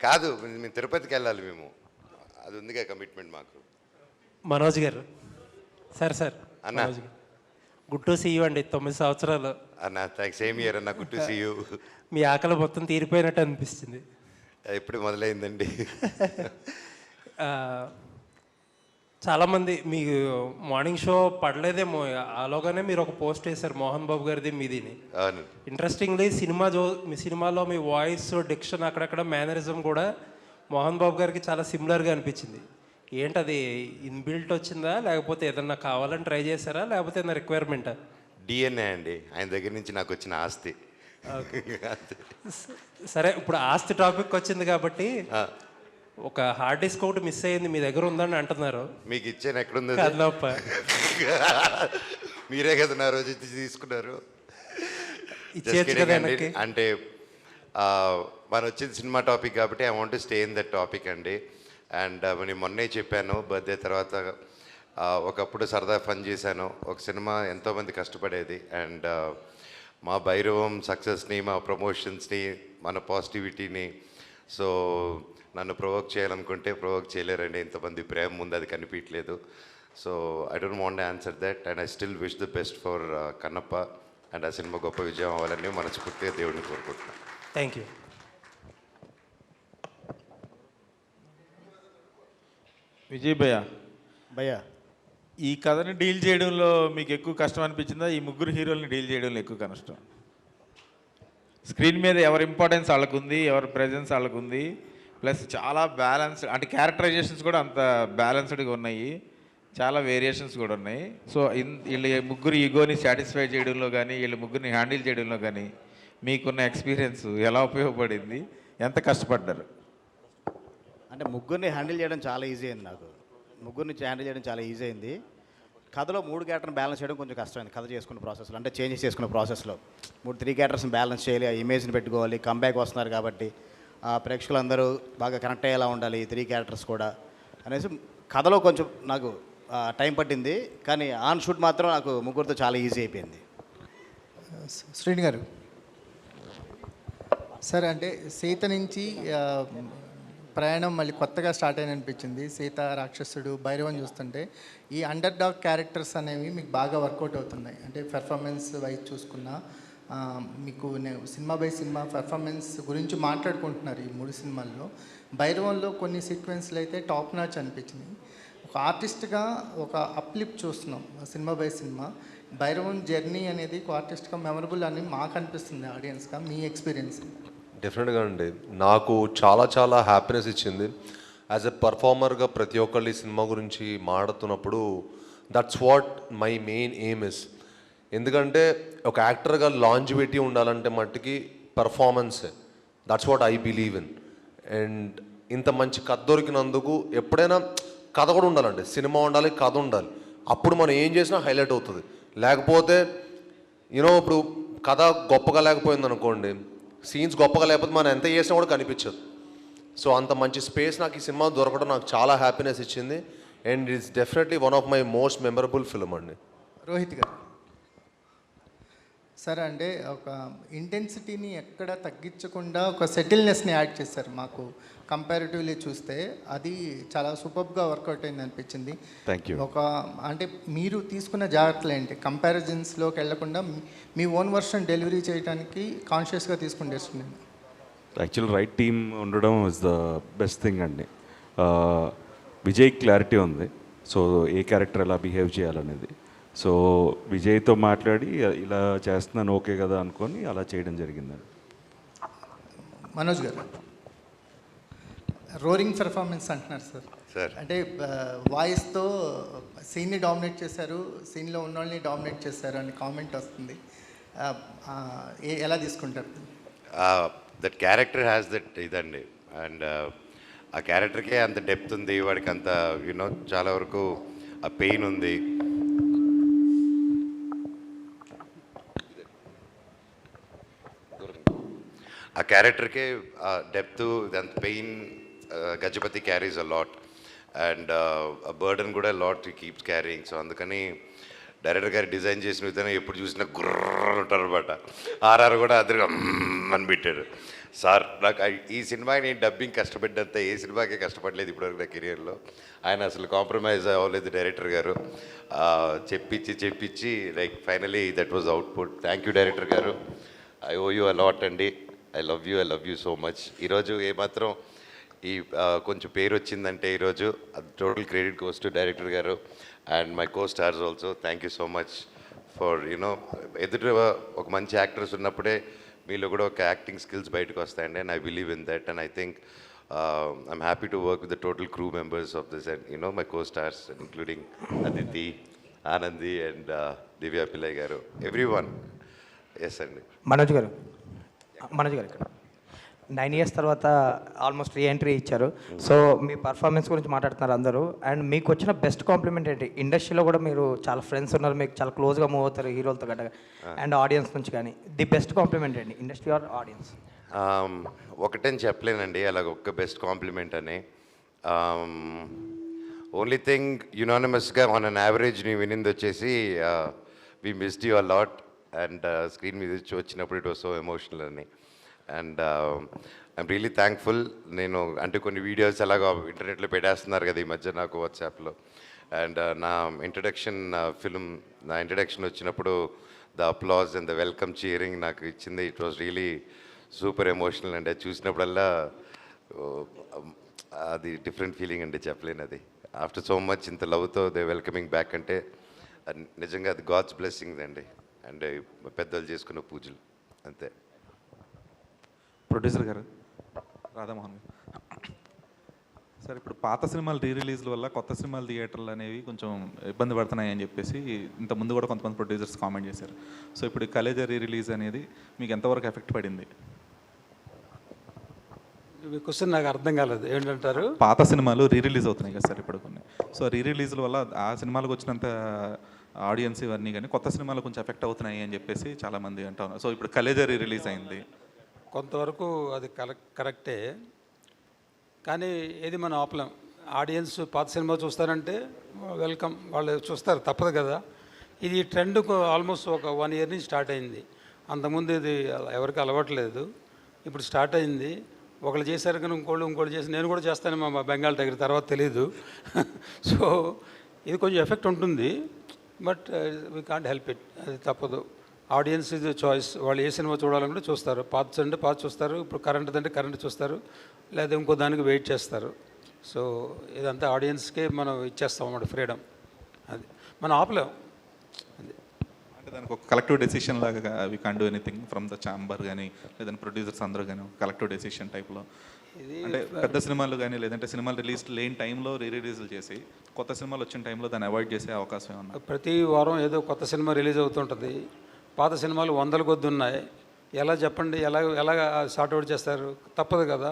కాదు, మేము తిరుపతికి వెళ్ళాలి మేము, అది ఉందిగా కమిట్మెంట్ మాకు. మనోజ్ గారు, సార్ అన్న. మనోజ్ గారు, గుడ్ టు సీ యూ అండి. 9 సంవత్సరాలు అన్న, థ్యాంక్స్. సేమ్ ఇయర్ అన్న, గుడ్ టు సీ యూ. మీ ఆకలి మొత్తం తీరిపోయినట్టు అనిపిస్తుంది. ఎప్పుడు మొదలైందండి? చాలామంది మీ మార్నింగ్ షో పడలేదేమో, ఆలోగానే మీరు ఒక పోస్ట్ వేశారు మోహన్ బాబు గారిది మీదిని. అవును. ఇంట్రెస్టింగ్లీ మీ సినిమాలో మీ వాయిస్, డిక్షన్, అక్కడక్కడ మేనరిజం కూడా మోహన్ బాబు గారికి చాలా సిమిలర్గా అనిపించింది. ఏంటది ఇన్బిల్ట్ వచ్చిందా, లేకపోతే ఏదన్నా కావాలని ట్రై చేశారా, లేకపోతే ఏదైనా రిక్వైర్మెంటా? డిఎన్ఏ అండి, ఆయన దగ్గర నుంచి నాకు వచ్చిన ఆస్తి. సరే, ఇప్పుడు ఆస్తి టాపిక్ వచ్చింది కాబట్టి ఒక హార్డ్ డిస్క్ ఒకటి మిస్ అయ్యింది, మీ దగ్గర ఉందని అంటున్నారు. మీకు ఇచ్చాను, ఎక్కడుంది? కదలప్ప, మీరే కదా నా రోజు తీసుకున్నారు. ఇచ్చేయచ్చు కదా. అంటే మనం వచ్చింది సినిమా టాపిక్ కాబట్టి I want to stay in that topic అండి. అండ్ నేను మొన్నే చెప్పాను, బర్త్డే తర్వాత ఒకప్పుడు సరదా ఫన్ చేశాను. ఒక సినిమా ఎంతోమంది కష్టపడేది, అండ్ మా భైరవం సక్సెస్ని, మా ప్రమోషన్స్ని, మన పాజిటివిటీని, సో నన్ను ప్రొవోక్ చేయాలనుకుంటే ప్రొవోక్ చేయలేరండి. ఇంతమంది ప్రేమ ముందు అది కనిపించలేదు. So I don't want answer that, and I still wish the best for Kannappa. And ఆ సినిమా గొప్ప విజయం అవ్వాలని మనస్ఫూర్తిగా దేవుడిని కోరుకుంటున్నాను. Thank you. విజయ్ భయ్య, ఈ కథని డీల్ చేయడంలో మీకు ఎక్కువ కష్టం అనిపించిందా, ఈ ముగ్గురు హీరోల్ని డీల్ చేయడంలో ఎక్కువ కష్టం? స్క్రీన్ మీద ఎవరి ఇంపార్టెన్స్ వాళ్ళకుంది, ఎవరి ప్రెజెన్స్ వాళ్ళకుంది, ప్లస్ చాలా బ్యాలెన్స్, అంటే క్యారెక్టరైజేషన్స్ కూడా అంత బ్యాలెన్స్డ్గా ఉన్నాయి, చాలా వేరియేషన్స్ కూడా ఉన్నాయి. సో వీళ్ళ ముగ్గురు ఈగోని సాటిస్ఫై చేయడంలో కానీ, వీళ్ళ ముగ్గురిని హ్యాండిల్ చేయడంలో కానీ మీకున్న ఎక్స్పీరియన్స్ ఎలా ఉపయోగపడింది, ఎంత కష్టపడ్డారు? అంటే ముగ్గురిని హ్యాండిల్ చేయడం చాలా ఈజీ అయింది. నాకు ముగ్గురిని హ్యాండిల్ చేయడం చాలా ఈజీ అయింది. కథలో 3 క్యారెక్టర్ని బ్యాలెన్స్ చేయడం కొంచెం కష్టమైంది. కథ చేసుకున్న ప్రాసెస్లో, అంటే చేంజెస్ చేసుకున్న ప్రాసెస్లో 3 క్యారెక్టర్స్ని బ్యాలెన్స్ చేయాలి, ఆ ఇమేజ్ని పెట్టుకోవాలి. కంబ్యాక్ వస్తున్నారు కాబట్టి ప్రేక్షకులందరూ బాగా కనెక్ట్ అయ్యేలా ఉండాలి, 3 క్యారెక్టర్స్ కూడా అనేసి కథలో కొంచెం నాకు టైం పట్టింది. కానీ ఆన్ షూట్ మాత్రం నాకు ముగ్గురితో చాలా ఈజీ అయిపోయింది. శ్రీని గారు, సార్ అంటే సీత నుంచి ప్రయాణం మళ్ళీ కొత్తగా స్టార్ట్ అయిన అనిపించింది. సీత, రాక్షసుడు, భైరవం చూస్తుంటే ఈ అండర్ డాగ్ క్యారెక్టర్స్ అనేవి మీకు బాగా వర్కౌట్ అవుతున్నాయి. అంటే పెర్ఫార్మెన్స్ వైజ్ చూసుకున్నా మీకు సినిమా బై సినిమా పెర్ఫార్మెన్స్ గురించి మాట్లాడుకుంటున్నారు ఈ 3 సినిమాల్లో. భైరవంలో కొన్ని సీక్వెన్స్లు అయితే టాప్ నాచ్ అనిపించినాయి. ఒక ఆర్టిస్ట్గా ఒక అప్లిఫ్ట్ చూస్తున్నాం cinema by cinema. Bhairavam journey అనేది ఒక ఆర్టిస్ట్గా మెమరబుల్ అని మాకు అనిపిస్తుంది, ఆడియన్స్గా. మీ ఎక్స్పీరియన్స్? డెఫినెట్గా అండి, నాకు చాలా హ్యాపీనెస్ ఇచ్చింది. యాజ్ ఎ పర్ఫార్మర్గా ప్రతి ఒక్కళ్ళు ఈ సినిమా గురించి మాట్లాడుతున్నప్పుడు that's what my main aim is. ఎందుకంటే ఒక యాక్టర్గా లాంజివిటీ ఉండాలంటే మట్టుకి పర్ఫార్మెన్సే. That's what I believe in. And ఇంత మంచి కథ దొరికినందుకు ఎప్పుడైనా కథ కూడా ఉండాలండి, సినిమా ఉండాలి, కథ ఉండాలి. అప్పుడు మనం ఏం చేసినా హైలైట్ అవుతుంది. లేకపోతే ఇప్పుడు కథ గొప్పగా లేకపోయింది అనుకోండి, సీన్స్ గొప్పగా లేకపోతే మనం ఎంత చేసినా కూడా కనిపించదు. సో అంత మంచి స్పేస్ నాకు ఈ సినిమా దొరకడం నాకు చాలా హ్యాపీనెస్ ఇచ్చింది. And it's definitely one of my most memorable film అండి. రోహిత్ గారు, సార్ అంటే ఒక ఇంటెన్సిటీని ఎక్కడ తగ్గించకుండా ఒక సెటిల్నెస్ని యాడ్ చేశారు. మాకు కంపారిటివ్లీ చూస్తే అది చాలా సూపర్గా వర్కౌట్ అయింది అనిపించింది. Thank you. ఒక అంటే మీరు తీసుకున్న జాగ్రత్తలు ఏంటి, కంపారిజన్స్లోకి వెళ్లకుండా మీ ఓన్ వర్షన్ డెలివరీ చేయడానికి కాన్షియస్గా తీసుకుని డెసిషన్? యాక్చువల్ రైట్ టీమ్ ఉండడం ఇస్ ద బెస్ట్ థింగ్ అండి. విజయ్ క్లారిటీ ఉంది, సో ఏ క్యారెక్టర్ ఎలా బిహేవ్ చేయాలనేది. సో విజయ్తో మాట్లాడి ఇలా చేస్తున్నాను ఓకే కదా అనుకొని అలా చేయడం జరిగిందండి. మనోజ్ గారు, రోరింగ్ పెర్ఫార్మెన్స్ అంటున్నారు సార్. అంటే వాయిస్తో సీన్ని డామినేట్ చేశారు, సీన్లో ఉన్న వాళ్ళని డామినేట్ చేశారు అని కామెంట్ వస్తుంది. ఎలా తీసుకుంటారు? దట్ క్యారెక్టర్ హ్యాస్ దట్ ఇదండి, అండ్ ఆ క్యారెక్టర్కే అంత డెప్త్ ఉంది, వాడికి అంత చాలా వరకు ఆ పెయిన్ ఉంది. ఆ క్యారెక్టర్కే డెప్త్, అంత pain Gajapati carries a lot, and ఆ బర్డన్ కూడా lot he keeps carrying. So అందుకని డైరెక్టర్ గారు డిజైన్ చేసిన విధానం ఎప్పుడు చూసినా గుర్ర ఉంటారు అనమాట. ఆర్ఆర్ కూడా అదిగా అని పెట్టాడు. సార్ నాకు ఈ సినిమాకి నేను డబ్బింగ్ కష్టపడ్డంత ఏ సినిమాకి కష్టపడలేదు ఇప్పటివరకు నా కెరియర్లో. ఆయన అసలు కాంప్రమైజ్ అవ్వలేదు డైరెక్టర్ గారు. చెప్పించి like finally that was output. Thank you director గారు. ఐ ఓ యూ అలాట్ అండి. I love you so much. ఈరోజు ఏమాత్రం ఈ కొంచెం పేరు వచ్చిందంటే ఈరోజు అది total credit goes to director గారు and my co stars also. Thank you so much for you know ఎదుట ఒక మంచి యాక్టర్స్ ఉన్నప్పుడే మీలో కూడా ఒక యాక్టింగ్ స్కిల్స్ బయటకు వస్తాయండి. And I believe in that and I think I'm happy to work with the total crew members of this and you know my co stars including Aditi, Anandi and Divya Pillai గారు, ఎవ్రీ వన్. ఎస్ అండి. మనోజ్ గారు ఇక్కడ 9 years తర్వాత almost reentry ఇచ్చారు. So మీ performance గురించి మాట్లాడుతున్నారు అందరూ. And మీకు వచ్చిన బెస్ట్ కాంప్లిమెంట్ ఏంటి? ఇండస్ట్రీలో కూడా మీరు చాలా ఫ్రెండ్స్ ఉన్నారు, మీకు చాలా క్లోజ్గా మూవ్ అవుతారు హీరోలతో గట్ట అండ్ ఆడియన్స్ నుంచి. కానీ ది బెస్ట్ కాంప్లిమెంట్ ఏంటి ఇండస్ట్రీ ఆర్ ఆడియన్స్? ఒకటని చెప్పలేనండి అలాగ ఒక్క బెస్ట్ కాంప్లిమెంట్ అని. ఓన్లీ థింగ్ యునానిమస్గా ఆన్ అన్ యావరేజ్ నీ వినింది వచ్చేసి we missed you a lot and screen మీద వచ్చినప్పుడు ఇట్ వాస్ సో ఎమోషనల్ అని. And I'm really thankful. నేను అంటే కొన్ని వీడియోస్ అలాగా ఇంటర్నెట్లో పెట్టేస్తున్నారు కదా ఈ మధ్య నాకు వాట్సాప్లో. అండ్ నా ఇంట్రడక్షన్ వచ్చినప్పుడు the applause and the welcome cheering నాకు ఇచ్చింది. It was really super emotional అండి. అది చూసినప్పుడల్లా అది డిఫరెంట్ ఫీలింగ్ అండి, చెప్పలేను అది. ఆఫ్టర్ సో మచ్ ఇంత లవ్తో దే వెల్కమింగ్ బ్యాక్ అంటే నిజంగా అది గాడ్స్ బ్లెస్సింగ్స్ అండి. అండ్ పెద్దలు చేసుకున్న పూజలు అంతే. ప్రొడ్యూసర్ గారు రాధామోహన్ గారు, సార్ ఇప్పుడు పాత సినిమాలు రిలీజ్ల వల్ల కొత్త సినిమాలు థియేటర్లు అనేవి కొంచెం ఇబ్బంది పడుతున్నాయి అని చెప్పేసి ఇంత ముందు కూడా కొంతమంది ప్రొడ్యూసర్స్ కామెంట్ చేశారు. సో ఇప్పుడు కలేజా రిలీజ్ అనేది మీకు ఎంతవరకు ఎఫెక్ట్ పడింది? క్వశ్చన్ నాకు అర్థం కాలేదు, ఏంటంటారు? పాత సినిమాలు రిలీజ్ అవుతున్నాయి కదా సార్ ఇప్పుడు కొన్ని. సో రిలీజ్ల వల్ల ఆ సినిమాలకు వచ్చినంత ఆడియన్స్ ఇవన్నీ కానీ కొత్త సినిమాలు కొంచెం ఎఫెక్ట్ అవుతున్నాయి అని చెప్పేసి చాలామంది అంటా ఉన్నారు. సో ఇప్పుడు కలేజా రిలీజ్ అయింది, కొంతవరకు అది కరెక్టే, కానీ ఏది మనం ఆపలేం. ఆడియన్స్ పాత సినిమా చూస్తారంటే వెల్కమ్, వాళ్ళు చూస్తారు, తప్పదు కదా. ఇది ట్రెండ్ ఆల్మోస్ట్ ఒక 1 year నుంచి స్టార్ట్ అయింది. అంతకుముందు ఇది ఎవరికి అలవాట్లేదు, ఇప్పుడు స్టార్ట్ అయింది. ఒకళ్ళు చేశారు కానీ ఇంకోళ్ళు చేసి నేను కూడా చేస్తాను మా బెంగాల్ దగ్గర, తర్వాత తెలీదు. సో ఇది కొంచెం ఎఫెక్ట్ ఉంటుంది, but we can't help it, అది తప్పదు. ఆడియన్స్ ఇది చాయిస్, వాళ్ళు ఏ సినిమా చూడాలంటే చూస్తారు. పాత అంటే పాత చూస్తారు, ఇప్పుడు కరెంట్ అంటే కరెంట్ చూస్తారు, లేదా ఇంకో దానికి వెయిట్ చేస్తారు. సో ఇదంతా ఆడియన్స్కే మనం ఇచ్చేస్తాం అన్నమాట ఫ్రీడమ్, అది మనం ఆపలేం. అది అంటే దానికి ఒక కలెక్టివ్ డెసిషన్ లాగా we can't do anything from the chamber కానీ లేదంటే ప్రొడ్యూసర్స్ అందరూ కానీ కలెక్టివ్ డెసిషన్ టైప్లో. అంటే పెద్ద సినిమాలు కానీ లేదంటే సినిమాలు రిలీజ్ లేని టైంలో రిలీజ్లు చేసి కొత్త సినిమాలు వచ్చిన టైంలో దాన్ని అవాయిడ్ చేసే అవకాశం ఏమన్నా? ప్రతి వారం ఏదో కొత్త సినిమా రిలీజ్ అవుతుంటుంది, పాత సినిమాలు 100 కొద్ది ఉన్నాయి. ఎలా చెప్పండి, ఎలా సార్ట్అవుట్ చేస్తారు? తప్పదు కదా.